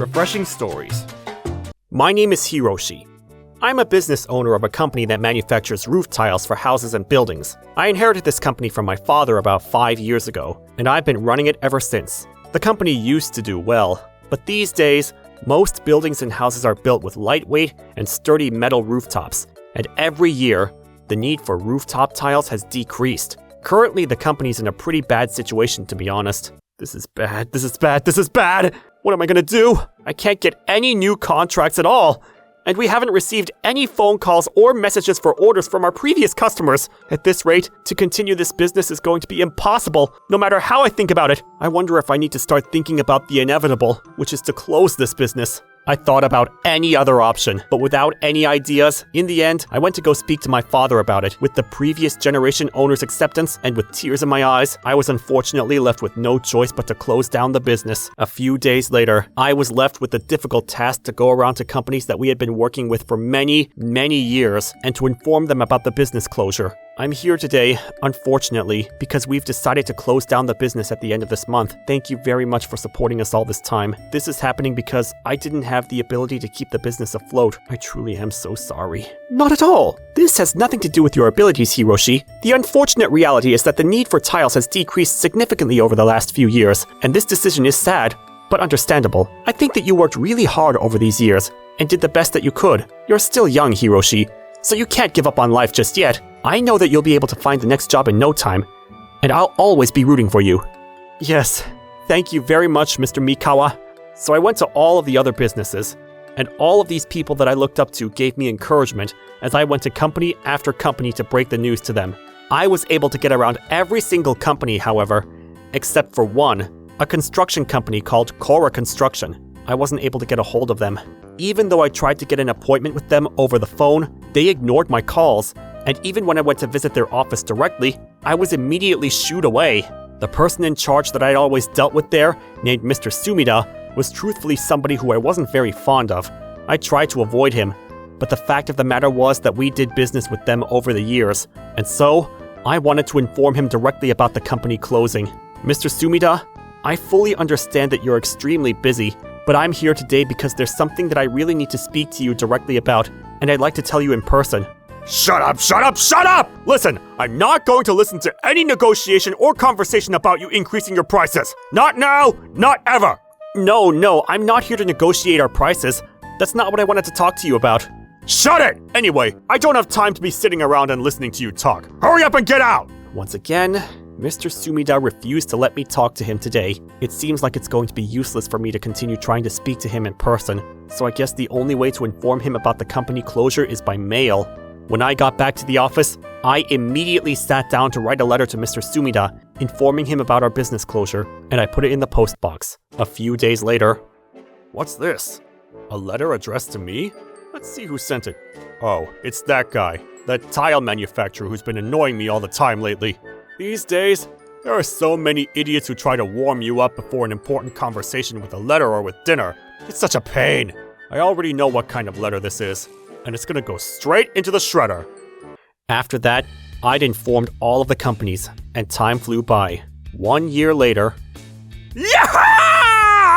Refreshing stories. My name is Hiroshi. I'm a business owner of a company that manufactures roof tiles for houses and buildings. I inherited this company from my father about 5 years ago, and I've been running it ever since. The company used to do well, but these days, most buildings and houses are built with lightweight and sturdy metal rooftops, and every year, the need for rooftop tiles has decreased. Currently, the company's in a pretty bad situation, to be honest. This is bad. What am I gonna do? I can't get any new contracts at all. And we haven't received any phone calls or messages for orders from our previous customers. At this rate, to continue this business is going to be impossible, no matter how I think about it. I wonder if I need to start thinking about the inevitable, which is to close this business. I thought about any other option, but without any ideas, in the end, I went to go speak to my father about it. With the previous generation owner's acceptance and with tears in my eyes, I was unfortunately left with no choice but to close down the business. A few days later, I was left with the difficult task to go around to companies that we had been working with for many years and to inform them about the business closure. I'm here today, unfortunately, because we've decided to close down the business at the end of this month. Thank you very much for supporting us all this time. This is happening because I didn't have the ability to keep the business afloat. I truly am so sorry. Not at all. This has nothing to do with your abilities, Hiroshi. The unfortunate reality is that the need for tiles has decreased significantly over the last few years, and this decision is sad, but understandable. I think that you worked really hard over these years and did the best that you could. You're still young, Hiroshi, so you can't give up on life just yet. I know that you'll be able to find the next job in no time, and I'll always be rooting for you. Yes, thank you very much, Mr. Mikawa. So I went to all of the other businesses, and all of these people that I looked up to gave me encouragement as I went to company after company to break the news to them. I was able to get around every single company, however, except for one, a construction company called Cora Construction. I wasn't able to get a hold of them. Even though I tried to get an appointment with them over the phone, they ignored my calls, and even when I went to visit their office directly, I was immediately shooed away. The person in charge that I'd always dealt with there, named Mr. Sumida, was truthfully somebody who I wasn't very fond of. I tried to avoid him, but the fact of the matter was that we did business with them over the years, and so I wanted to inform him directly about the company closing. Mr. Sumida, I fully understand that you're extremely busy, but I'm here today because there's something that I really need to speak to you directly about, and I'd like to tell you in person. Shut up! Listen, I'm not going to listen to any negotiation or conversation about you increasing your prices. Not now, not ever. No, I'm not here to negotiate our prices. That's not what I wanted to talk to you about. Shut it! Anyway, I don't have time to be sitting around and listening to you talk. Hurry up and get out! Once again, Mr. Sumida refused to let me talk to him today. It seems like it's going to be useless for me to continue trying to speak to him in person, so I guess the only way to inform him about the company closure is by mail. When I got back to the office, I immediately sat down to write a letter to Mr. Sumida, informing him about our business closure, and I put it in the post box. A few days later... What's this? A letter addressed to me? Let's see who sent it. Oh, it's that guy. That tile manufacturer who's been annoying me all the time lately. These days, there are so many idiots who try to warm you up before an important conversation with a letter or with dinner. It's such a pain. I already know what kind of letter this is, and it's gonna go straight into the shredder. After that, I'd informed all of the companies, and time flew by. 1 year later... Yeah!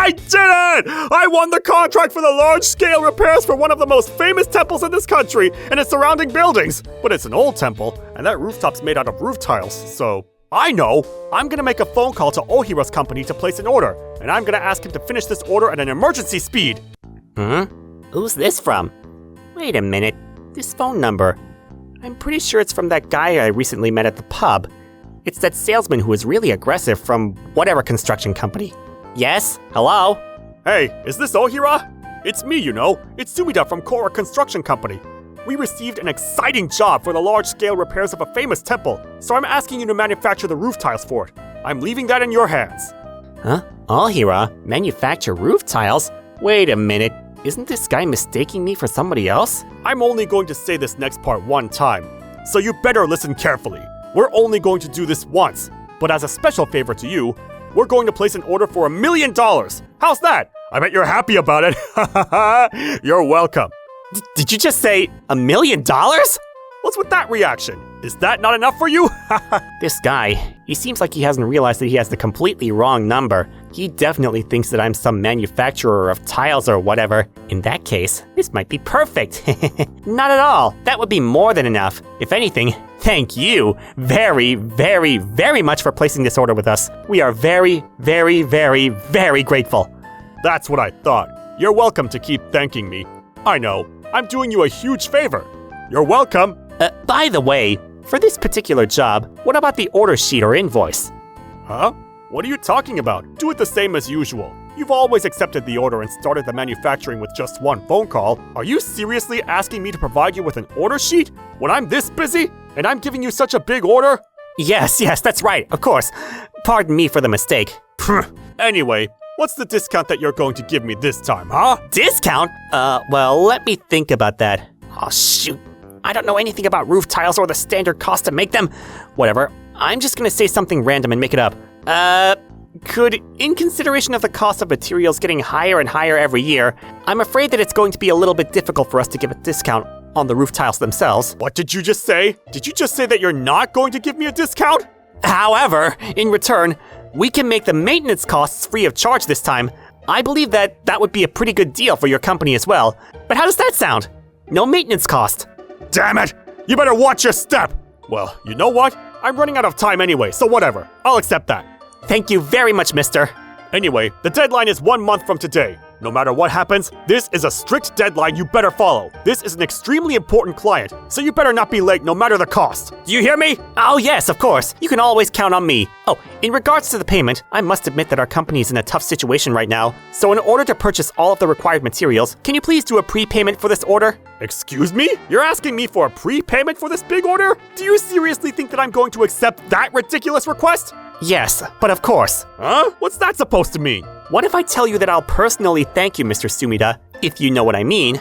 I did it! I won the contract for the large-scale repairs for one of the most famous temples in this country and its surrounding buildings. But it's an old temple, and that rooftop's made out of roof tiles, so... I know! I'm gonna make a phone call to Ohira's company to place an order, and I'm gonna ask him to finish this order at an emergency speed. Who's this from? Wait a minute. This phone number. I'm pretty sure it's from that guy I recently met at the pub. It's that salesman who is really aggressive from whatever construction company. Yes? Hello? Hey, is this Ohira? It's me, you know. It's Sumida from Cora Construction Company. We received an exciting job for the large-scale repairs of a famous temple, so I'm asking you to manufacture the roof tiles for it. I'm leaving that in your hands. Huh? Ohira? Manufacture roof tiles? Wait a minute. Isn't this guy mistaking me for somebody else? I'm only going to say this next part one time, so you better listen carefully. We're only going to do this once, but as a special favor to you, we're going to place an order for $1 million. How's that? I bet you're happy about it. You're welcome. Did you just say $1 million? What's with that reaction? Is that not enough for you? This guy, he seems like he hasn't realized that he has the completely wrong number. He definitely thinks that I'm some manufacturer of tiles or whatever. In that case, this might be perfect. Not at all. That would be more than enough. If anything, thank you very, very, very much for placing this order with us. We are very, very, very, very grateful. That's what I thought. You're welcome to keep thanking me. I know, I'm doing you a huge favor. You're welcome. By the way, for this particular job, what about the order sheet or invoice? Huh? What are you talking about? Do it the same as usual. You've always accepted the order and started the manufacturing with just one phone call. Are you seriously asking me to provide you with an order sheet when I'm this busy and I'm giving you such a big order? Yes, that's right, of course. Pardon me for the mistake. Anyway, what's the discount that you're going to give me this time, huh? Discount? Well, let me think about that. Oh, shoot. I don't know anything about roof tiles or the standard cost to make them. Whatever, I'm just gonna say something random and make it up. In consideration of the cost of materials getting higher and higher every year, I'm afraid that it's going to be a little bit difficult for us to give a discount on the roof tiles themselves. What did you just say? Did you just say that you're not going to give me a discount? However, in return, we can make the maintenance costs free of charge this time. I believe that that would be a pretty good deal for your company as well. But how does that sound? No maintenance cost. Damn it! You better watch your step! Well, you know what? I'm running out of time anyway, so whatever. I'll accept that. Thank you very much, mister. Anyway, the deadline is 1 month from today. No matter what happens, this is a strict deadline you better follow. This is an extremely important client, so you better not be late no matter the cost. Do you hear me? Oh yes, of course. You can always count on me. Oh, in regards to the payment, I must admit that our company is in a tough situation right now. So in order to purchase all of the required materials, can you please do a prepayment for this order? Excuse me? You're asking me for a prepayment for this big order? Do you seriously think that I'm going to accept that ridiculous request? Yes, but of course. Huh? What's that supposed to mean? What if I tell you that I'll personally thank you, Mr. Sumida, if you know what I mean?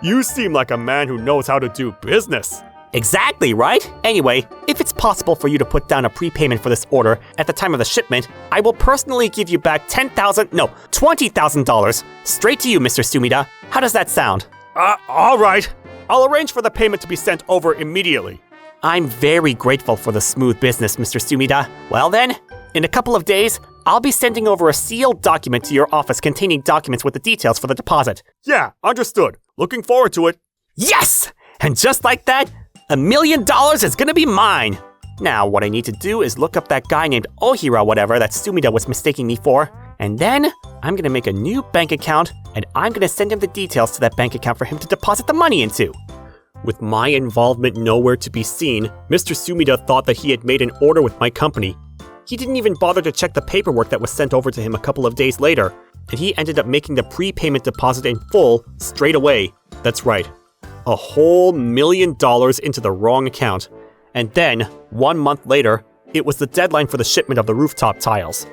You seem like a man who knows how to do business. Exactly, right? Anyway, if it's possible for you to put down a prepayment for this order at the time of the shipment, I will personally give you back $20,000 straight to you, Mr. Sumida. How does that sound? All right. I'll arrange for the payment to be sent over immediately. I'm very grateful for the smooth business, Mr. Sumida. Well then, in a couple of days, I'll be sending over a sealed document to your office containing documents with the details for the deposit. Yeah, understood. Looking forward to it. Yes! And just like that, $1 million is gonna be mine. Now, what I need to do is look up that guy named Ohira whatever that Sumida was mistaking me for, and then I'm gonna make a new bank account, and I'm gonna send him the details to that bank account for him to deposit the money into. With my involvement nowhere to be seen, Mr. Sumida thought that he had made an order with my company. He didn't even bother to check the paperwork that was sent over to him a couple of days later, and he ended up making the prepayment deposit in full straight away. That's right, a whole $1 million into the wrong account. And then, 1 month later, it was the deadline for the shipment of the rooftop tiles.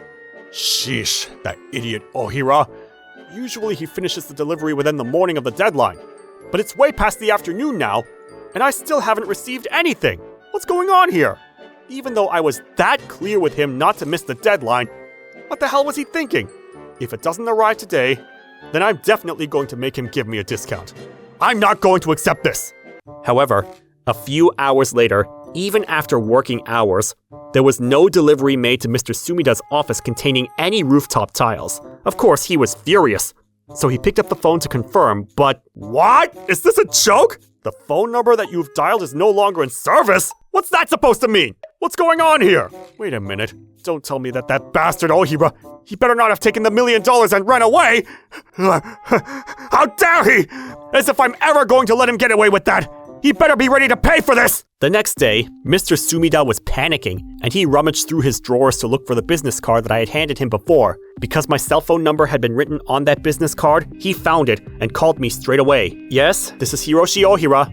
Sheesh, that idiot Ohira. Usually he finishes the delivery within the morning of the deadline. But it's way past the afternoon now, and I still haven't received anything. What's going on here? Even though I was that clear with him not to miss the deadline, what the hell was he thinking? If it doesn't arrive today, then I'm definitely going to make him give me a discount. I'm not going to accept this! However, a few hours later, even after working hours, there was no delivery made to Mr. Sumida's office containing any rooftop tiles. Of course, he was furious. So he picked up the phone to confirm, but what? Is this a joke? The phone number that you've dialed is no longer in service? What's that supposed to mean? What's going on here? Wait a minute. Don't tell me that bastard Ohira, he better not have taken the $1 million and run away. How dare he? As if I'm ever going to let him get away with that. He better be ready to pay for this! The next day, Mr. Sumida was panicking, and he rummaged through his drawers to look for the business card that I had handed him before. Because my cell phone number had been written on that business card, he found it and called me straight away. Yes, this is Hiroshi Ohira.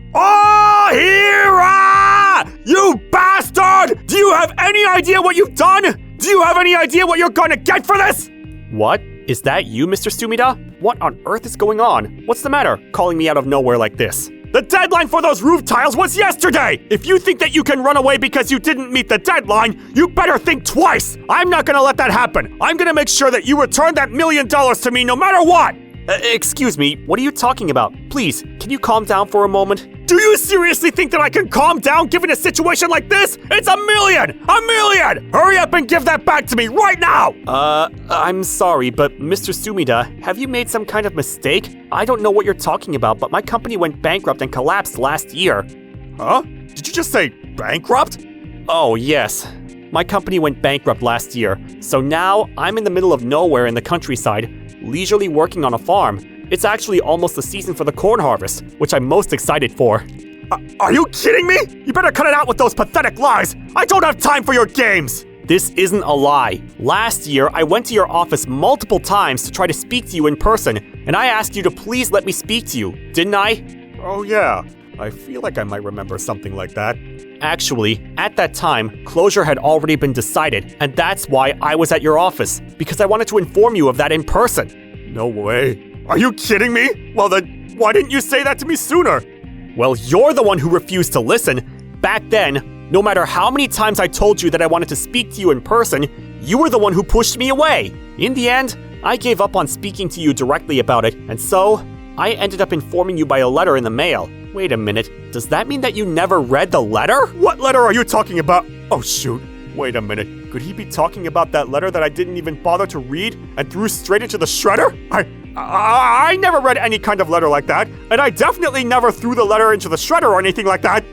Ohira! You bastard! Do you have any idea what you've done? Do you have any idea what you're gonna get for this? What? Is that you, Mr. Sumida? What on earth is going on? What's the matter, calling me out of nowhere like this? The deadline for those roof tiles was yesterday! If you think that you can run away because you didn't meet the deadline, you better think twice! I'm not gonna let that happen! I'm gonna make sure that you return that $1 million to me no matter what! Excuse me, what are you talking about? Please, can you calm down for a moment? Do you seriously think that I can calm down given a situation like this? It's $1 million! $1 million! Hurry up and give that back to me right now! I'm sorry, but Mr. Sumida, have you made some kind of mistake? I don't know what you're talking about, but my company went bankrupt and collapsed last year. Huh? Did you just say bankrupt? Oh, yes. My company went bankrupt last year, so now I'm in the middle of nowhere in the countryside, leisurely working on a farm. It's actually almost the season for the corn harvest, which I'm most excited for. Are you kidding me? You better cut it out with those pathetic lies! I don't have time for your games! This isn't a lie. Last year, I went to your office multiple times to try to speak to you in person, and I asked you to please let me speak to you, didn't I? Oh yeah, I feel like I might remember something like that. Actually, at that time, closure had already been decided, and that's why I was at your office, because I wanted to inform you of that in person. No way. Are you kidding me? Well then, why didn't you say that to me sooner? Well, you're the one who refused to listen. Back then, no matter how many times I told you that I wanted to speak to you in person, you were the one who pushed me away. In the end, I gave up on speaking to you directly about it, and so I ended up informing you by a letter in the mail. Wait a minute, does that mean that you never read the letter? What letter are you talking about? Oh shoot, wait a minute. Could he be talking about that letter that I didn't even bother to read and threw straight into the shredder? I never read any kind of letter like that, and I definitely never threw the letter into the shredder or anything like that.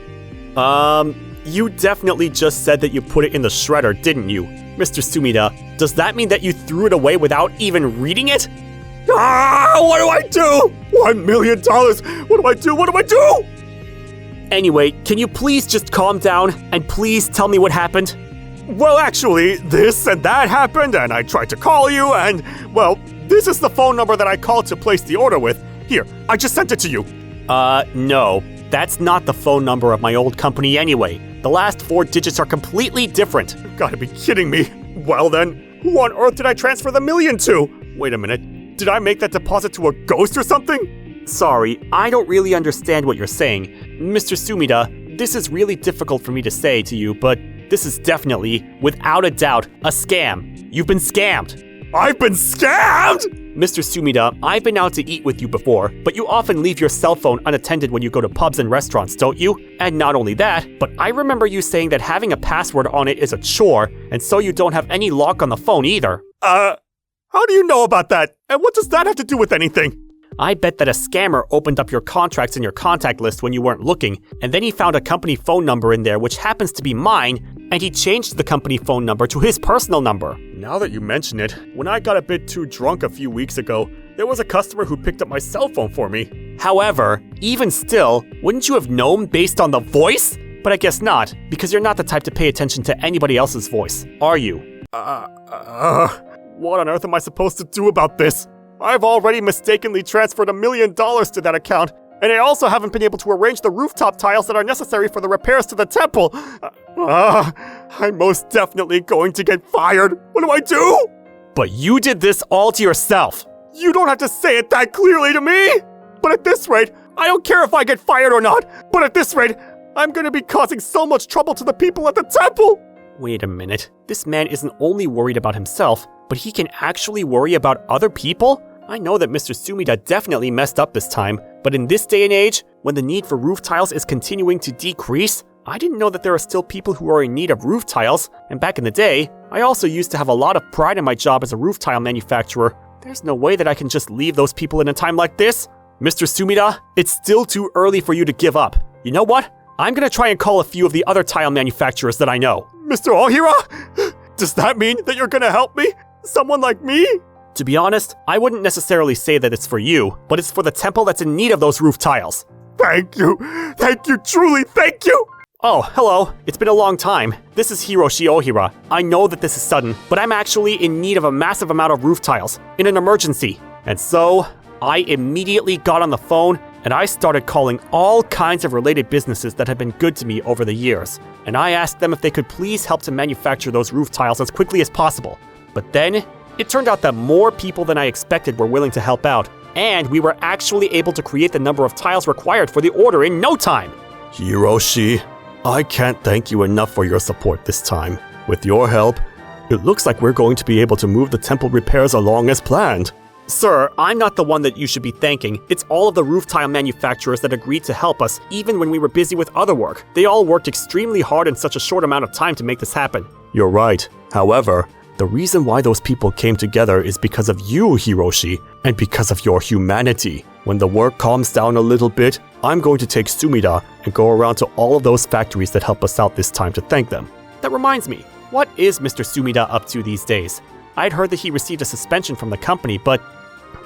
You definitely just said that you put it in the shredder, didn't you? Mr. Sumida, does that mean that you threw it away without even reading it? What do I do? $1 million! What do I do? Anyway, can you please just calm down and please tell me what happened? Well, actually, this and that happened, and I tried to call you, and, well, this is the phone number that I called to place the order with. Here, I just sent it to you. No. That's not the phone number of my old company anyway. The last 4 digits are completely different. You've got to be kidding me. Well then, who on earth did I transfer the $1 million to? Wait a minute. Did I make that deposit to a ghost or something? Sorry, I don't really understand what you're saying. Mr. Sumida, this is really difficult for me to say to you, but this is definitely, without a doubt, a scam. You've been scammed. I've been scammed?! Mr. Sumida, I've been out to eat with you before, but you often leave your cell phone unattended when you go to pubs and restaurants, don't you? And not only that, but I remember you saying that having a password on it is a chore, and so you don't have any lock on the phone either. How do you know about that? And what does that have to do with anything? I bet that a scammer opened up your contracts in your contact list when you weren't looking, and then he found a company phone number in there which happens to be mine, and he changed the company phone number to his personal number. Now that you mention it, when I got a bit too drunk a few weeks ago, there was a customer who picked up my cell phone for me. However, even still, wouldn't you have known based on the voice? But I guess not, because you're not the type to pay attention to anybody else's voice, are you? What on earth am I supposed to do about this? I've already mistakenly transferred $1 million to that account, and I also haven't been able to arrange the rooftop tiles that are necessary for the repairs to the temple. I'm most definitely going to get fired. What do I do? But you did this all to yourself. You don't have to say it that clearly to me. But at this rate, I don't care if I get fired or not. But at this rate, I'm going to be causing so much trouble to the people at the temple. Wait a minute. This man isn't only worried about himself, but he can actually worry about other people? I know that Mr. Sumida definitely messed up this time, but in this day and age, when the need for roof tiles is continuing to decrease, I didn't know that there are still people who are in need of roof tiles, and back in the day, I also used to have a lot of pride in my job as a roof tile manufacturer. There's no way that I can just leave those people in a time like this. Mr. Sumida, it's still too early for you to give up. You know what? I'm gonna try and call a few of the other tile manufacturers that I know. Mr. Ohira? Does that mean that you're gonna help me? Someone like me? To be honest, I wouldn't necessarily say that it's for you, but it's for the temple that's in need of those roof tiles. Thank you, truly thank you! Oh, hello. It's been a long time. This is Hiroshi Ohira. I know that this is sudden, but I'm actually in need of a massive amount of roof tiles, in an emergency. And so, I immediately got on the phone, and I started calling all kinds of related businesses that have been good to me over the years. And I asked them if they could please help to manufacture those roof tiles as quickly as possible. But then, it turned out that more people than I expected were willing to help out, and we were actually able to create the number of tiles required for the order in no time. Hiroshi, I can't thank you enough for your support this time. With your help, it looks like we're going to be able to move the temple repairs along as planned. Sir, I'm not the one that you should be thanking. It's all of the roof tile manufacturers that agreed to help us, even when we were busy with other work. They all worked extremely hard in such a short amount of time to make this happen. You're right. However, the reason why those people came together is because of you, Hiroshi, and because of your humanity. When the work calms down a little bit, I'm going to take Sumida and go around to all of those factories that help us out this time to thank them. That reminds me, what is Mr. Sumida up to these days? I'd heard that he received a suspension from the company, but...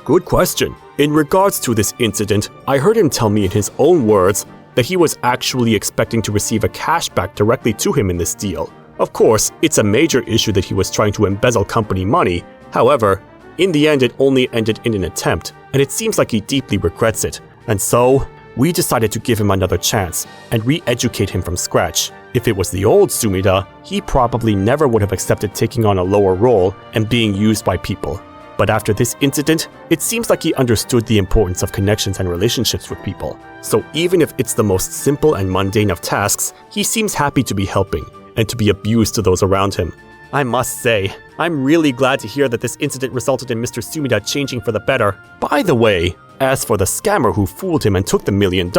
Good question. In regards to this incident, I heard him tell me in his own words that he was actually expecting to receive a cashback directly to him in this deal. Of course, it's a major issue that he was trying to embezzle company money. However, in the end it only ended in an attempt, and it seems like he deeply regrets it. And so, we decided to give him another chance and re-educate him from scratch. If it was the old Sumida, he probably never would have accepted taking on a lower role and being used by people. But after this incident, it seems like he understood the importance of connections and relationships with people. So even if it's the most simple and mundane of tasks, he seems happy to be helping and to be abused to those around him. I must say, I'm really glad to hear that this incident resulted in Mr. Sumida changing for the better. By the way, as for the scammer who fooled him and took the $1 million,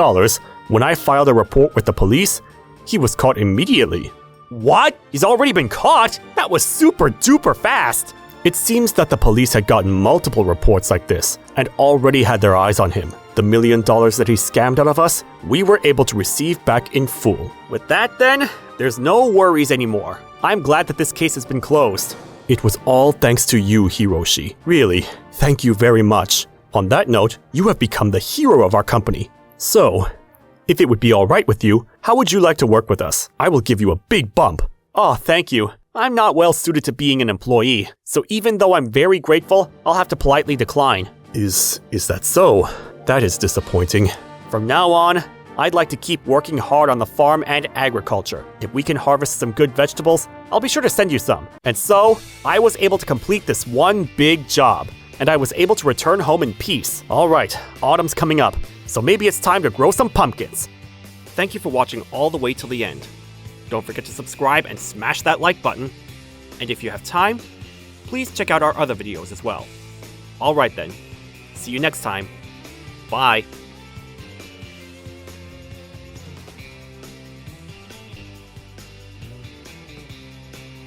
when I filed a report with the police, he was caught immediately. What? He's already been caught? That was super duper fast! It seems that the police had gotten multiple reports like this and already had their eyes on him. The $1 million that he scammed out of us, we were able to receive back in full. With that then, there's no worries anymore. I'm glad that this case has been closed. It was all thanks to you, Hiroshi. Really, thank you very much. On that note, you have become the hero of our company. So, if it would be alright with you, how would you like to work with us? I will give you a big bump. Oh, thank you. I'm not well suited to being an employee, so even though I'm very grateful, I'll have to politely decline. Is that so? That is disappointing. From now on, I'd like to keep working hard on the farm and agriculture. If we can harvest some good vegetables, I'll be sure to send you some. And so, I was able to complete this one big job, and I was able to return home in peace. Alright, autumn's coming up, so maybe it's time to grow some pumpkins. Thank you for watching all the way till the end. Don't forget to subscribe and smash that like button. And if you have time, please check out our other videos as well. Alright then, see you next time. Bye.